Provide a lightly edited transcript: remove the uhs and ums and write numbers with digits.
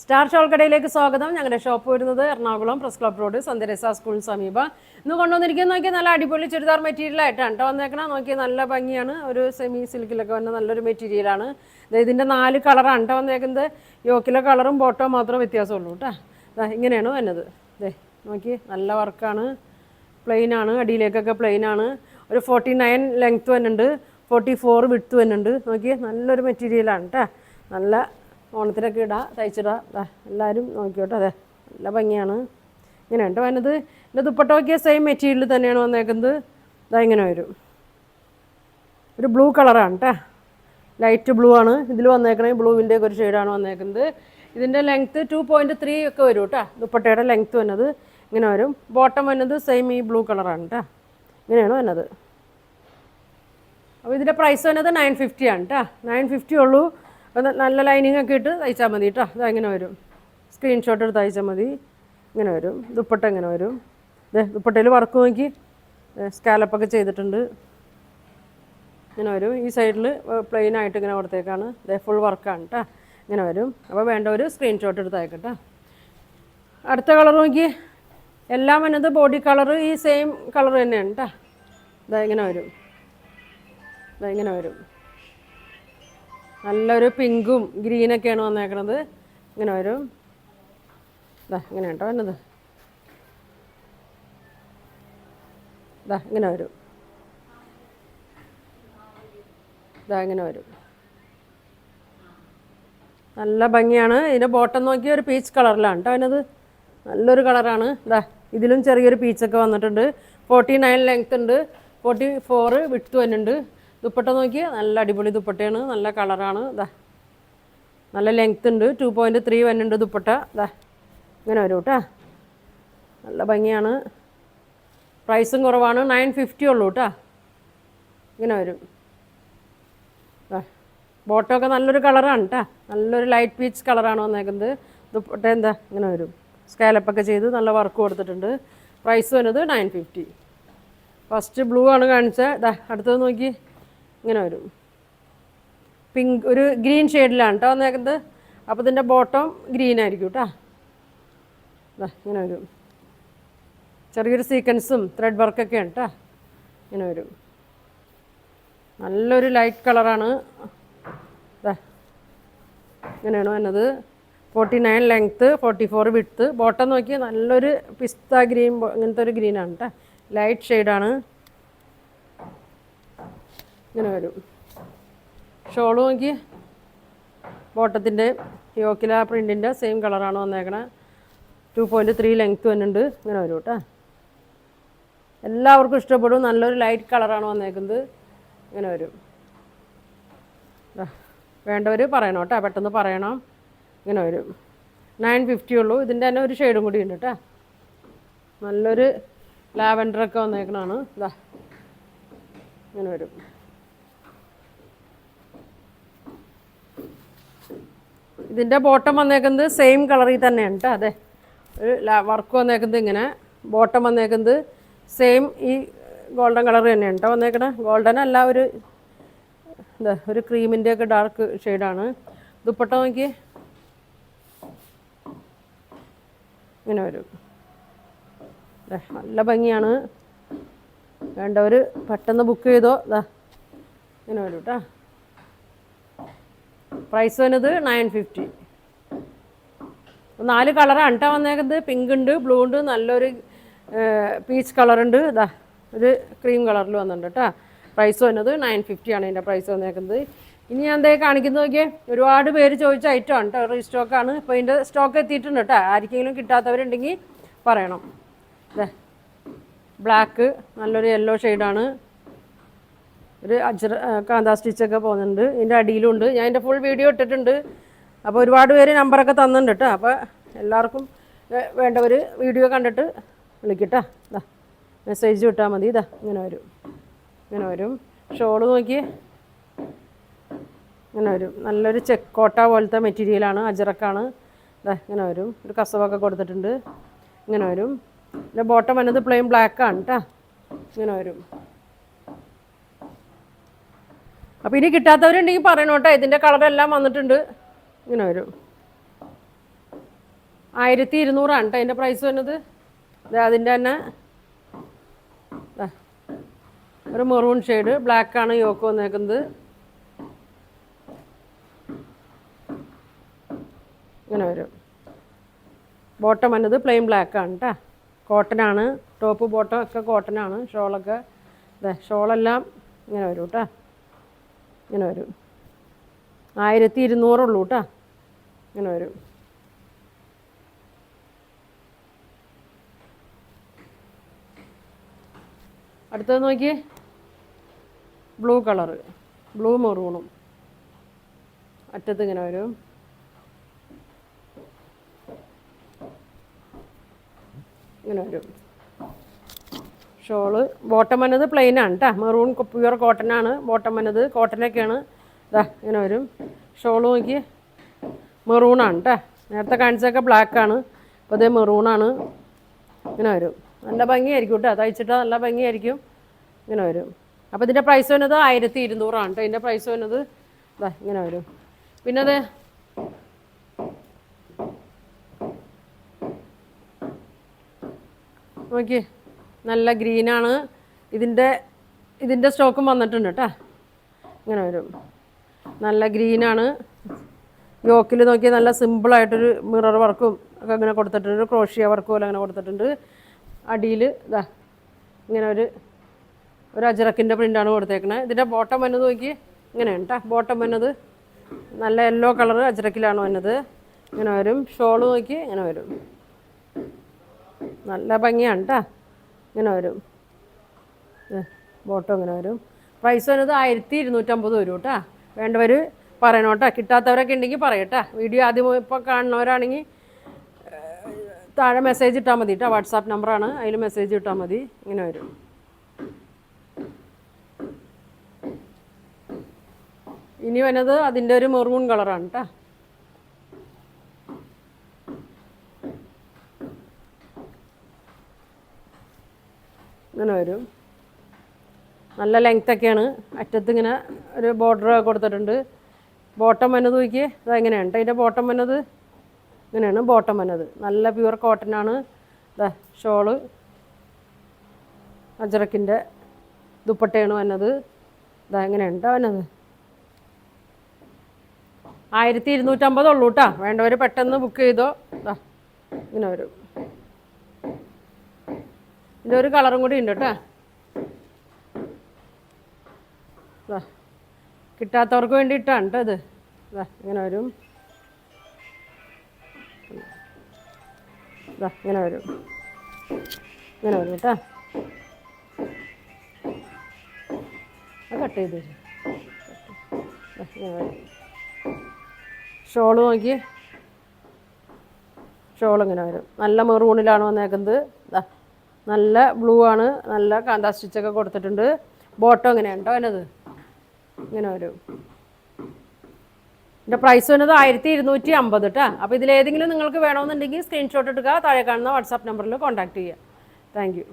Star shawl കടയിലേക്ക് സ്വാഗതം. ഞങ്ങളുടെ ഷോപ്പ് വരുന്നത് എറണാകുളം പ്രസ് ക്ലബ് റോഡ് സന്ധ്യരസ സ്കൂളിന് സമീപം. ഇന്ന് കൊണ്ടുവന്നിരിക്കുന്നത് നോക്കിയാൽ നല്ല അടിപൊളി ചുരിദാർ മെറ്റീരിയൽ ആയിട്ടാണ് കേട്ടോ വന്നേക്കണം. നോക്കിയാൽ നല്ല ഭംഗിയാണ്. ഒരു സെമി സിൽക്കിലൊക്കെ വന്ന നല്ലൊരു മെറ്റീരിയലാണ്. ഇതിൻ്റെ 4 കളറാണ് കേട്ടോ വന്നേക്കുന്നത്. യോക്കിലെ കളറും ബോട്ടോ മാത്രമേ വ്യത്യാസമുള്ളൂ കേട്ടോ. ഇങ്ങനെയാണ് വന്നത്. നോക്കി നല്ല വർക്കാണ്. പ്ലെയിനാണ്, അടിയിലേക്കൊക്കെ പ്ലെയിനാണ്. ഒരു 49 ലെങ്ത്ത് വന്നുണ്ട്, 44 വിഡ്ത്ത് വന്നുണ്ട്. നോക്കി നല്ലൊരു മെറ്റീരിയലാണ് കേട്ടോ. നല്ല ഓണത്തിനൊക്കെ ഇടാം, തയ്ച്ചിടാം. എല്ലാവരും നോക്കിയോട്ടെ. അതെ നല്ല ഭംഗിയാണ്. ഇങ്ങനെ കേട്ടോ വന്നത്. എൻ്റെ ദുപ്പട്ട നോക്കിയ സെയിം മെറ്റീരിയൽ തന്നെയാണ് വന്നേക്കുന്നത്. ഇങ്ങനെ വരും. ഒരു ബ്ലൂ കളറാണ് കേട്ടോ, ലൈറ്റ് ബ്ലൂ ആണ് ഇതിൽ വന്നേക്കണേ. ബ്ലൂവിൻ്റെ ഒക്കെ ഒരു ഷെയ്ഡാണ് വന്നേക്കുന്നത്. ഇതിൻ്റെ ലെങ്ത്ത് 2.3 ഒക്കെ വരും കേട്ടോ. ദുപ്പട്ടയുടെ ലെങ്ത്ത് വന്നത് ഇങ്ങനെ വരും. ബോട്ടം വന്നത് സെയിം ഈ ബ്ലൂ കളറാണ് കേട്ടോ. ഇങ്ങനെയാണ് വന്നത്. അപ്പോൾ ഇതിൻ്റെ പ്രൈസ് വന്നത് 950 ആണ് കേട്ടോ. 950 ഉള്ളൂ. അപ്പോൾ നല്ല ലൈനിങ് ഒക്കെ ഇട്ട് തയ്ച്ചാൽ മതി കേട്ടോ. ഇങ്ങനെ വരും. സ്ക്രീൻഷോട്ട് എടുത്ത് തയ്ച്ചാൽ മതി. ഇങ്ങനെ വരും. ദുപ്പട്ട ഇങ്ങനെ വരും. ദുപ്പട്ടയിൽ വർക്ക് നോക്കി സ്കാലപ്പൊക്കെ ചെയ്തിട്ടുണ്ട്. ഇങ്ങനെ വരും. ഈ സൈഡിൽ പ്ലെയിൻ ആയിട്ട് ഇങ്ങനെ കൊടുത്തേക്കാണ്. ഫുൾ വർക്കാണ് കേട്ടോ. ഇങ്ങനെ വരും. അപ്പോൾ വേണ്ട ഒരു സ്ക്രീൻഷോട്ട് എടുത്ത് അയക്കട്ടെ. അടുത്ത കളർ നോക്കി. എല്ലാം വന്നത് ബോഡി കളർ ഈ സെയിം കളർ തന്നെയാണ് കേട്ടോ. ഇങ്ങനെ വരും. ഇങ്ങനെ വരും. നല്ലൊരു പിങ്കും ഗ്രീനൊക്കെയാണ് വന്നേക്കണത്. ഇങ്ങനെ വരും. ഇങ്ങനെ കേട്ടോ വന്നത്. ഇങ്ങനെ വരും. ഇങ്ങനെ വരും. നല്ല ഭംഗിയാണ്. ഇതിൻ്റെ ബോട്ടം നോക്കി ഒരു പീച്ച് കളറിലാണ് കേട്ടോ അതിനത്. നല്ലൊരു കളറാണ്. ഇതിലും ചെറിയൊരു പീച്ചൊക്കെ വന്നിട്ടുണ്ട്. 49 ലെങ്ത്ത് ഉണ്ട്, 44 വിഡ്ത്ത് വന്നിട്ടുണ്ട്. ദുപ്പട്ട നോക്കി നല്ല അടിപൊളി ദുപ്പട്ടയാണ്. നല്ല കളറാണ്. നല്ല ലെങ്ത്ത് ഉണ്ട്. 2.3 വന്നിട്ടുണ്ട് ദുപ്പട്ട. ഇങ്ങനെ വരും കേട്ടോ. നല്ല ഭംഗിയാണ്. പ്രൈസും കുറവാണ്. 950 ഉള്ളൂ കേട്ടോ. ഇങ്ങനെ വരും. ബോട്ടമൊക്കെ നല്ലൊരു കളറാണ് കേട്ടോ. നല്ലൊരു ലൈറ്റ് പീച്ച് കളറാണ് വന്നേക്കുന്നത്. ദുപ്പട്ട ഇങ്ങനെ വരും. സ്കാലപ്പൊക്കെ ചെയ്ത് നല്ല വർക്ക് കൊടുത്തിട്ടുണ്ട്. പ്രൈസ് വരുന്നത് 950. ഫസ്റ്റ് ബ്ലൂ ആണ് കാണിച്ചത്. അടുത്തത് നോക്കി. ഇങ്ങനെ വരും. പിങ്ക് ഒരു ഗ്രീൻ ഷെയ്ഡിലാണ് കേട്ടോ വന്നേക്കുന്നത്. അപ്പോൾ ഇതിൻ്റെ ബോട്ടം ഗ്രീൻ ആയിരിക്കും കേട്ടോ. ഇങ്ങനെ വരും. ചെറിയൊരു സീക്വൻസും ത്രെഡ് വർക്കൊക്കെയാണ് കേട്ടോ. ഇങ്ങനെ വരും. നല്ലൊരു ലൈറ്റ് കളറാണ്. ഇങ്ങനെയാണ് വന്നത്. 49 ലെങ്ത്ത്, 44 വിഡ്ത്ത്. ബോട്ടം നോക്കി നല്ലൊരു പിസ്ത ഗ്രീൻ അങ്ങനത്തെ ഒരു ഗ്രീനാണ് കേട്ടോ. ലൈറ്റ് ഷെയ്ഡാണ്. ഇങ്ങനെ വരും. ഷോള് നോക്കി. ബോട്ടത്തിൻ്റെ യോക്കില പ്രിൻറ്റിൻ്റെ സെയിം കളറാണ് വന്നേക്കണേ. 2.3 ലെങ്ത്ത് വന്നിട്ടുണ്ട്. ഇങ്ങനെ വരും കേട്ടോ. എല്ലാവർക്കും ഇഷ്ടപ്പെടും. നല്ലൊരു ലൈറ്റ് കളറാണ് വന്നേക്കുന്നത്. ഇങ്ങനെ വരും. വേണ്ടവർ പറയണം കേട്ടോ, പെട്ടെന്ന് പറയണം. ഇങ്ങനെ വരും. 950 ഉള്ളൂ. ഇതിൻ്റെ തന്നെ ഒരു ഷെയ്ഡും കൂടി ഉണ്ട് കേട്ടോ. നല്ലൊരു ലാവൻഡറൊക്കെ വന്നേക്കണതാണ്. ഇങ്ങനെ വരും. ഇതിൻ്റെ ബോട്ടം വന്നേക്കുന്നത് സെയിം കളറിൽ തന്നെയാണ് കേട്ടോ. അതെ ഒരു വർക്ക് വന്നേക്കുന്നത് ഇങ്ങനെ. ബോട്ടം വന്നേക്കുന്നത് സെയിം ഈ ഗോൾഡൻ കളർ തന്നെയാണ് കേട്ടോ വന്നേക്കണേ. ഗോൾഡൻ അല്ല, ഒരു ക്രീമിൻ്റെ ഒക്കെ ഡാർക്ക് ഷെയ്ഡാണ്. ദുപ്പട്ട നോക്കി. ഇങ്ങനെ വരും. നല്ല ഭംഗിയാണ്. വേണ്ടവർ പെട്ടെന്ന് ബുക്ക് ചെയ്തോ. ഇങ്ങനെ വരും കേട്ടോ. പ്രൈസ് വന്നത് 950. 4 കളറാണ് കേട്ടോ വന്നേക്കുന്നത്. പിങ്ക് ഉണ്ട്, ബ്ലൂ ഉണ്ട്, നല്ലൊരു പീച്ച് കളറുണ്ട്. ഒരു ക്രീം കളറിൽ വന്നിട്ടുണ്ട് കേട്ടോ. പ്രൈസ് വന്നത് 950 ആണ് ഇതിൻ്റെ പ്രൈസ് വന്നേക്കുന്നത്. ഇനി ഞാൻ കാണിക്കുന്നത് നോക്കിയേ. ഒരുപാട് പേര് ചോദിച്ച ഐറ്റമാണ് കേട്ടോ. റീസ്റ്റോക്കാണ്. ഇപ്പോൾ ഇതിൻ്റെ സ്റ്റോക്ക് എത്തിയിട്ടുണ്ട് കേട്ടോ. ആർക്കെങ്കിലും കിട്ടാത്തവരുണ്ടെങ്കിൽ പറയണം. ബ്ലാക്ക് നല്ലൊരു യെല്ലോ ഷെയ്ഡാണ്. ഒരു കാന്താ സ്റ്റിച്ചൊക്കെ പോകുന്നുണ്ട്. ഇതിൻ്റെ അടിയിലുണ്ട്. ഞാൻ ഇതിൻ്റെ ഫുൾ വീഡിയോ ഇട്ടിട്ടുണ്ട്. അപ്പോൾ ഒരുപാട് പേര് നമ്പറൊക്കെ തന്നിട്ടുണ്ട് കേട്ടോ. അപ്പോൾ എല്ലാവർക്കും വേണ്ടവർ വീഡിയോ കണ്ടിട്ട് വിളിക്കട്ടോ. മെസ്സേജ് വിട്ടാൽ മതി. ഇങ്ങനെ വരും. ഇങ്ങനെ വരും. ഷോള് നോക്കി. ഇങ്ങനെ വരും. നല്ലൊരു ചെക്കോട്ട പോലത്തെ മെറ്റീരിയലാണ്. അജറക്കാണ്. ഇങ്ങനെ വരും. ഒരു കസവൊക്കെ കൊടുത്തിട്ടുണ്ട്. ഇങ്ങനെ വരും. പിന്നെ ബോട്ടം വന്നത് പ്ലെയിൻ ബ്ലാക്കാണ് കേട്ടോ. ഇങ്ങനെ വരും. അപ്പോൾ ഇനി കിട്ടാത്തവരുണ്ടെങ്കിൽ പറയണം കേട്ടോ. ഇതിൻ്റെ കളറെല്ലാം വന്നിട്ടുണ്ട്. ഇങ്ങനെ വരും. 1200 കേട്ടോ അതിൻ്റെ പ്രൈസ് വരുന്നത്. അതിൻ്റെ തന്നെ ഒരു മെറൂൺ ഷെയ്ഡ്, ബ്ലാക്കാണ് യോക്ക് വന്നേക്കുന്നത്. ഇങ്ങനെ വരും. ബോട്ടം വന്നത് പ്ലെയിൻ ബ്ലാക്കാണ് കേട്ടോ. കോട്ടനാണ്, ടോപ്പ് ബോട്ടം ഒക്കെ കോട്ടനാണ്. ഷോളൊക്കെ ഷോളെല്ലാം ഇങ്ങനെ വരും കേട്ടോ. ഇങ്ങനെ വരും. 1200 ഉള്ളൂ കേട്ടോ. ഇങ്ങനെ വരും. അടുത്തത് നോക്കി, ബ്ലൂ കളറ്, ബ്ലൂ മെറൂണും അറ്റത്ത് ഇങ്ങനെ വരും. ഇങ്ങനെ വരും. ഷോള് ബോട്ടം വന്നത് പ്ലെയിനാണ് കേട്ടോ. മെറൂൺ പ്യുവർ കോട്ടനാണ് ബോട്ടം വന്നത്. കോട്ടനൊക്കെയാണ്. ഇങ്ങനെ വരും. ഷോള് നോക്കി മെറൂണാണ് കേട്ടോ. നേരത്തെ കാണിച്ചതൊക്കെ ബ്ലാക്കാണ്, അപ്പോൾ അതേ മെറൂണാണ്. ഇങ്ങനെ വരും. നല്ല ഭംഗിയായിരിക്കും കേട്ടോ. തയ്ച്ചിട്ടാൽ നല്ല ഭംഗിയായിരിക്കും. ഇങ്ങനെ വരും. അപ്പോൾ ഇതിൻ്റെ പ്രൈസ് വരുന്നത് 1200 കേട്ടോ. ഇതിൻ്റെ പ്രൈസ് വരുന്നത് ഇങ്ങനെ വരും. പിന്നെ അത് നോക്കി, നല്ല ഗ്രീനാണ്. ഇതിൻ്റെ സ്റ്റോക്കും വന്നിട്ടുണ്ട് കേട്ടോ. ഇങ്ങനെ വരും. നല്ല ഗ്രീനാണ്. യോക്കിൽ നോക്കി നല്ല സിമ്പിളായിട്ടൊരു മിറർ വർക്കും ഒക്കെ അങ്ങനെ കൊടുത്തിട്ടുണ്ട്. ഒരു ക്രോഷ്യ വർക്കും പോലെ അങ്ങനെ കൊടുത്തിട്ടുണ്ട്. അടിയിൽ ഇങ്ങനെ ഒരു അജറക്കിൻ്റെ പ്രിൻ്റാണ് കൊടുത്തേക്കണത്. ഇതിൻ്റെ ബോട്ടം വന്നത് നോക്കി ഇങ്ങനെയാണ് കേട്ടോ. ബോട്ടം വന്നത് നല്ല യെല്ലോ കളർ അജറക്കിലാണ് വന്നത്. ഇങ്ങനെ വരും. ഷോള് നോക്കി ഇങ്ങനെ വരും. നല്ല ഭംഗിയാണ് കേട്ടോ. ഇങ്ങനെ വരും. ബോട്ടം ഇങ്ങനെ വരും. പ്രൈസ് വരുന്നത് 1250 വരും കേട്ടോ. വേണ്ടവർ പറയണം കേട്ടോ. കിട്ടാത്തവരൊക്കെ ഉണ്ടെങ്കിൽ പറയട്ടോ. വീഡിയോ ആദ്യം ഇപ്പോൾ കാണുന്നവരാണെങ്കിൽ താഴെ മെസ്സേജ് ഇട്ടാൽ മതി കേട്ടോ. വാട്സാപ്പ് നമ്പറാണ്, അതിൽ മെസ്സേജ് ഇട്ടാൽ മതി. ഇങ്ങനെ വരും. ഇനി വന്നത് അതിൻ്റെ ഒരു മെറൂൺ കളറാണ് കേട്ടോ. ഇങ്ങനെ വരും. നല്ല ലെങ്ത്തൊക്കെയാണ്. അറ്റത്ത് ഇങ്ങനെ ഒരു ബോർഡർ കൊടുത്തിട്ടുണ്ട്. ബോട്ടം വന്നത് നോക്കി അതെങ്ങനെയാണ് കേട്ടോ. അതിൻ്റെ ബോട്ടം വന്നത് ഇങ്ങനെയാണ് ബോട്ടം വന്നത്. നല്ല പ്യുവർ കോട്ടനാണ്. ഷോള് അജറക്കിൻ്റെ ദുപ്പട്ടയാണ് വന്നത്. എങ്ങനെയാണ് കേട്ടോ വന്നത്. 1250 ഉള്ളൂ കേട്ടോ. വേണ്ടവർ പെട്ടെന്ന് ബുക്ക് ചെയ്തോ. ഇങ്ങനെ വരും. ഇതിൻ്റെ ഒരു കളറും കൂടി ഉണ്ട് കേട്ടോ. കിട്ടാത്തവർക്ക് വേണ്ടിയിട്ടാണ് കേട്ടോ ഇത്. ഇങ്ങനെ വരും. ഇങ്ങനെ വരും. ഇങ്ങനെ വരും കേട്ടോ. കട്ട് ചെയ്ത് ഇങ്ങനെ വരും. ഷോള് നോക്കി, ഷോൾ ഇങ്ങനെ വരും. നല്ല മെറൂണിലാണ് വന്നേക്കുന്നത്. നല്ല ബ്ലൂ ആണ്. നല്ല കാന്താ സ്റ്റിച്ചൊക്കെ കൊടുത്തിട്ടുണ്ട്. ബോട്ടം ഇങ്ങനെയാണ് കേട്ടോ അതിനത്. ഇങ്ങനെ വരും. ഇതിൻ്റെ പ്രൈസ് വരുന്നത് 1250 കേട്ടോ. അപ്പോൾ ഇതിലേതെങ്കിലും നിങ്ങൾക്ക് വേണമെന്നുണ്ടെങ്കിൽ സ്ക്രീൻഷോട്ട് എടുക്കുക. താഴെ കാണുന്ന വാട്സാപ്പ് നമ്പറിൽ കോൺടാക്റ്റ് ചെയ്യുക. Thank you.